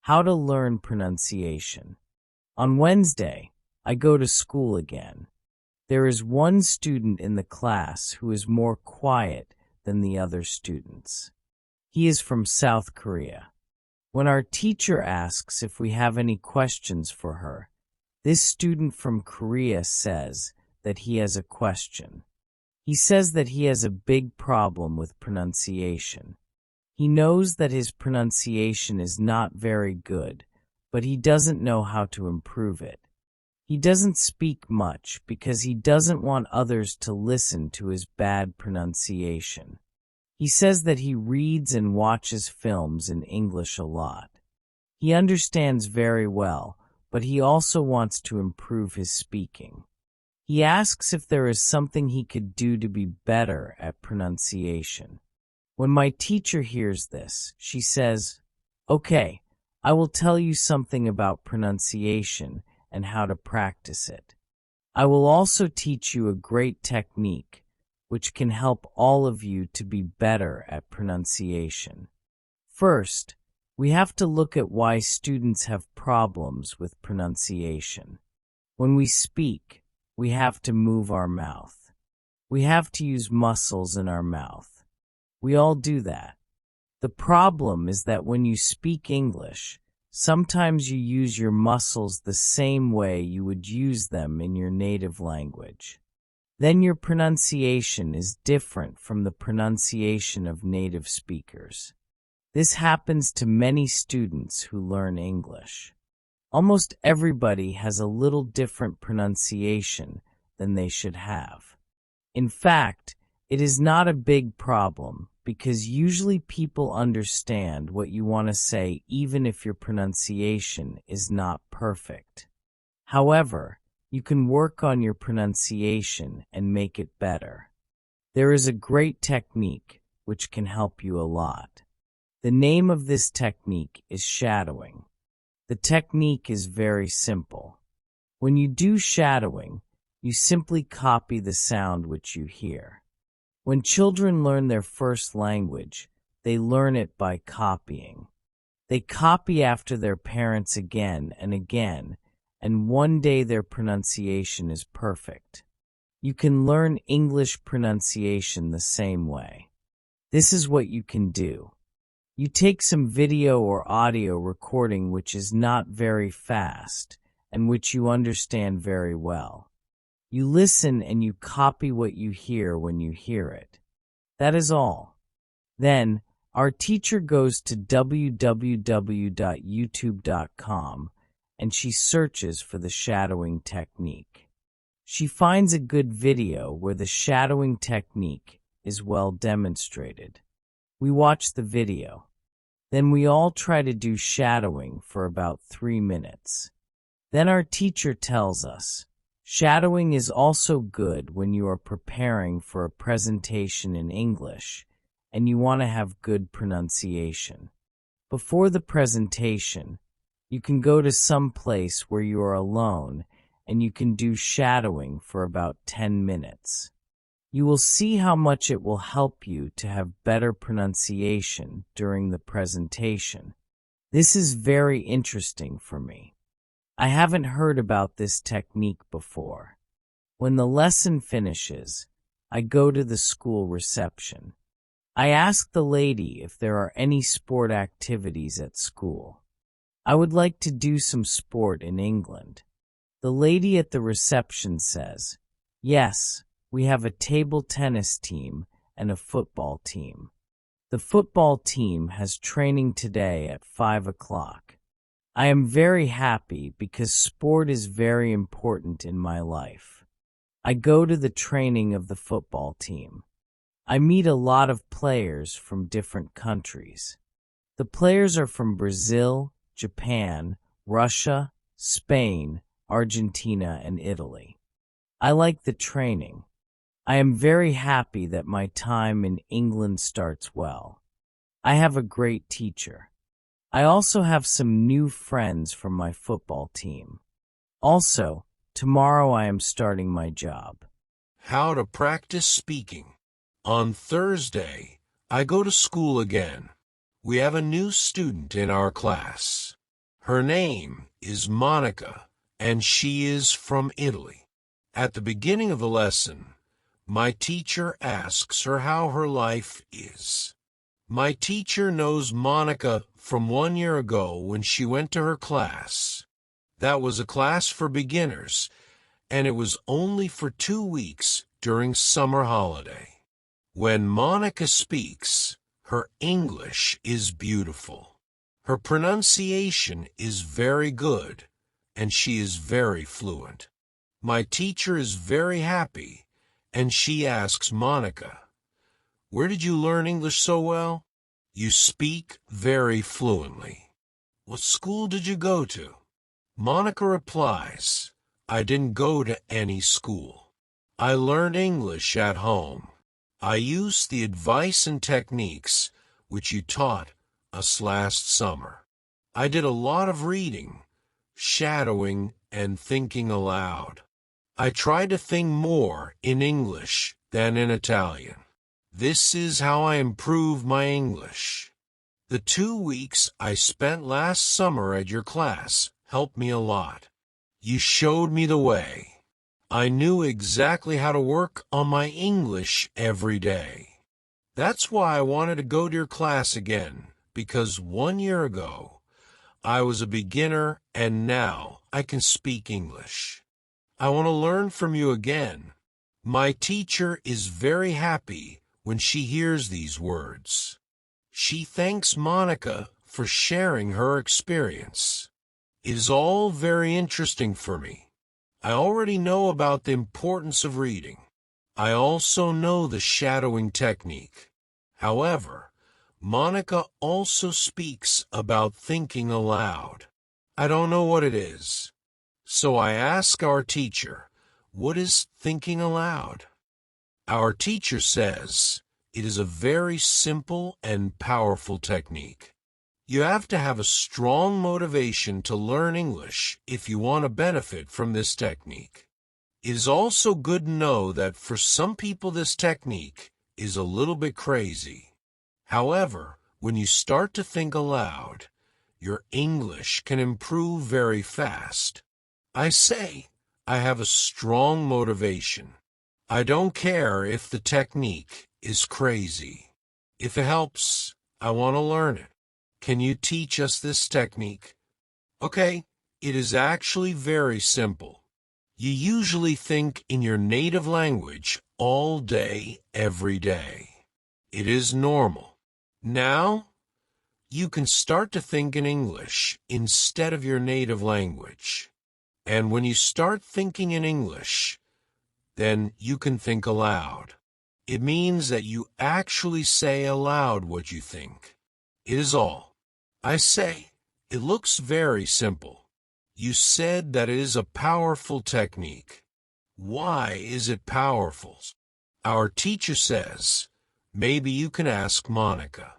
How to learn pronunciation. On Wednesday, I go to school again. There is one student in the class who is more quiet than the other students. He is from South Korea. When our teacher asks if we have any questions for her, this student from Korea says that he has a question. He says that he has a big problem with pronunciation. He knows that his pronunciation is not very good, but he doesn't know how to improve it. He doesn't speak much because he doesn't want others to listen to his bad pronunciation. He says that he reads and watches films in English a lot. He understands very well, but he also wants to improve his speaking. He asks if there is something he could do to be better at pronunciation. When my teacher hears this, she says, "Okay, I will tell you something about pronunciation and how to practice it. I will also teach you a great technique which can help all of you to be better at pronunciation. First, we have to look at why students have problems with pronunciation. When we speak, we have to move our mouth. We have to use muscles in our mouth. We all do that. The problem is that when you speak English, sometimes you use your muscles the same way you would use them in your native language. Then your pronunciation is different from the pronunciation of native speakers. This happens to many students who learn English. Almost everybody has a little different pronunciation than they should have. In fact, it is not a big problem because usually people understand what you want to say even if your pronunciation is not perfect. However, you can work on your pronunciation and make it better. There is a great technique which can help you a lot. The name of this technique is shadowing. The technique is very simple. When you do shadowing, you simply copy the sound which you hear. When children learn their first language, they learn it by copying. They copy after their parents again and again, and one day their pronunciation is perfect. You can learn English pronunciation the same way. This is what you can do. You take some video or audio recording which is not very fast and which you understand very well. You listen and you copy what you hear when you hear it. That is all. Then, our teacher goes to www.youtube.com and she searches for the shadowing technique. She finds a good video where the shadowing technique is well demonstrated. We watch the video. Then we all try to do shadowing for about 3 minutes. Then our teacher tells us, shadowing is also good when you are preparing for a presentation in English and you want to have good pronunciation. Before the presentation, you can go to some place where you are alone and you can do shadowing for about 10 minutes. You will see how much it will help you to have better pronunciation during the presentation. This is very interesting for me. I haven't heard about this technique before. When the lesson finishes, I go to the school reception. I ask the lady if there are any sport activities at school. I would like to do some sport in England. The lady at the reception says, "Yes, we have a table tennis team and a football team. The football team has training today at 5 o'clock. I am very happy because sport is very important in my life. I go to the training of the football team. I meet a lot of players from different countries. The players are from Brazil, Japan, Russia, Spain, Argentina, and Italy. I like the training. I am very happy that my time in England starts well. I have a great teacher. I also have some new friends from my football team. Also, tomorrow I am starting my job." How to practice speaking. On Thursday, I go to school again. We have a new student in our class. Her name is Monica, and she is from Italy. At the beginning of the lesson, my teacher asks her how her life is. My teacher knows Monica from 1 year ago when she went to her class. That was a class for beginners, and it was only for 2 weeks during summer holiday. When Monica speaks, her English is beautiful. Her pronunciation is very good, and she is very fluent. My teacher is very happy, and she asks Monica, "Where did you learn English so well? You speak very fluently. What school did you go to?" Monica replies, "I didn't go to any school. I learned English at home. I used the advice and techniques which you taught us last summer. I did a lot of reading, shadowing, and thinking aloud. I tried to think more in English than in Italian. This is how I improved my English. The 2 weeks I spent last summer at your class helped me a lot. You showed me the way. I knew exactly how to work on my English every day. That's why I wanted to go to your class again, because 1 year ago, I was a beginner and now I can speak English. I want to learn from you again." My teacher is very happy when she hears these words. She thanks Monica for sharing her experience. It is all very interesting for me. I already know about the importance of reading. I also know the shadowing technique. However, Monica also speaks about thinking aloud. I don't know what it is. So I ask our teacher, "What is thinking aloud?" Our teacher says, "It is a very simple and powerful technique. You have to have a strong motivation to learn English if you want to benefit from this technique. It is also good to know that for some people this technique is a little bit crazy. However, when you start to think aloud, your English can improve very fast. I say, I have a strong motivation. I don't care if the technique is crazy. If it helps, I want to learn it. Can you teach us this technique?" Okay, it is actually very simple. You usually think in your native language all day, every day. It is normal. Now, you can start to think in English instead of your native language. And when you start thinking in English, then you can think aloud. It means that you actually say aloud what you think. It is all. I say, it looks very simple. You said that it is a powerful technique. Why is it powerful? Our teacher says, maybe you can ask Monica.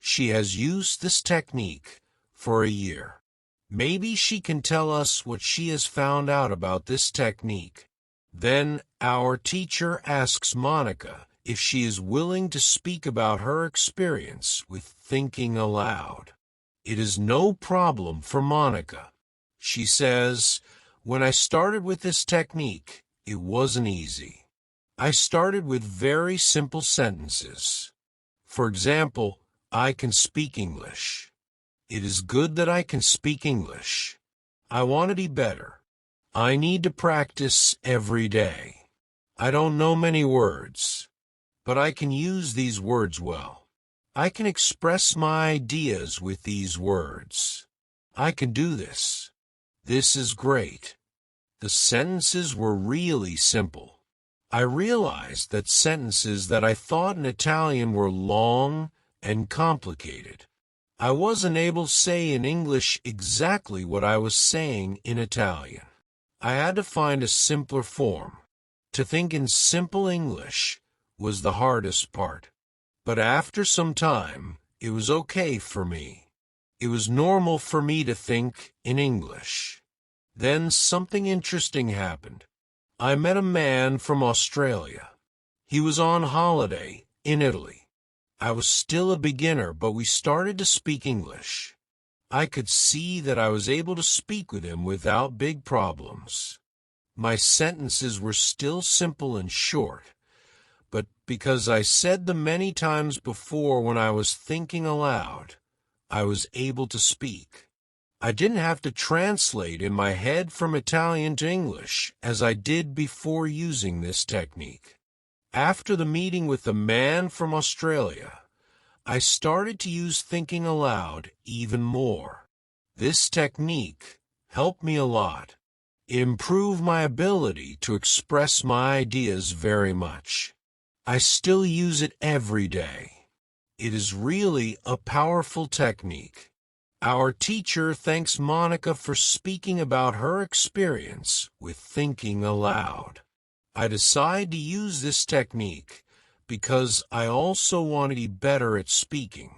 She has used this technique for a year. Maybe she can tell us what she has found out about this technique. Then our teacher asks Monica if she is willing to speak about her experience with thinking aloud. It is no problem for Monica. She says, "When I started with this technique, it wasn't easy. I started with very simple sentences. For example, I can speak English. It is good that I can speak English. I want to be better. I need to practice every day. I don't know many words, but I can use these words well. I can express my ideas with these words. I can do this. This is great." The sentences were really simple. I realized that sentences that I thought in Italian were long and complicated. I wasn't able to say in English exactly what I was saying in Italian. I had to find a simpler form. To think in simple English was the hardest part. But after some time, it was okay for me. It was normal for me to think in English. Then something interesting happened. I met a man from Australia. He was on holiday in Italy. I was still a beginner, but we started to speak English. I could see that I was able to speak with him without big problems. My sentences were still simple and short, but because I said them many times before when I was thinking aloud, I was able to speak. I didn't have to translate in my head from Italian to English, as I did before using this technique. After the meeting with the man from Australia, I started to use thinking aloud even more. This technique helped me a lot. It improved my ability to express my ideas very much. I still use it every day. It is really a powerful technique. Our teacher thanks Monica for speaking about her experience with thinking aloud. I decided to use this technique because I also want to be better at speaking.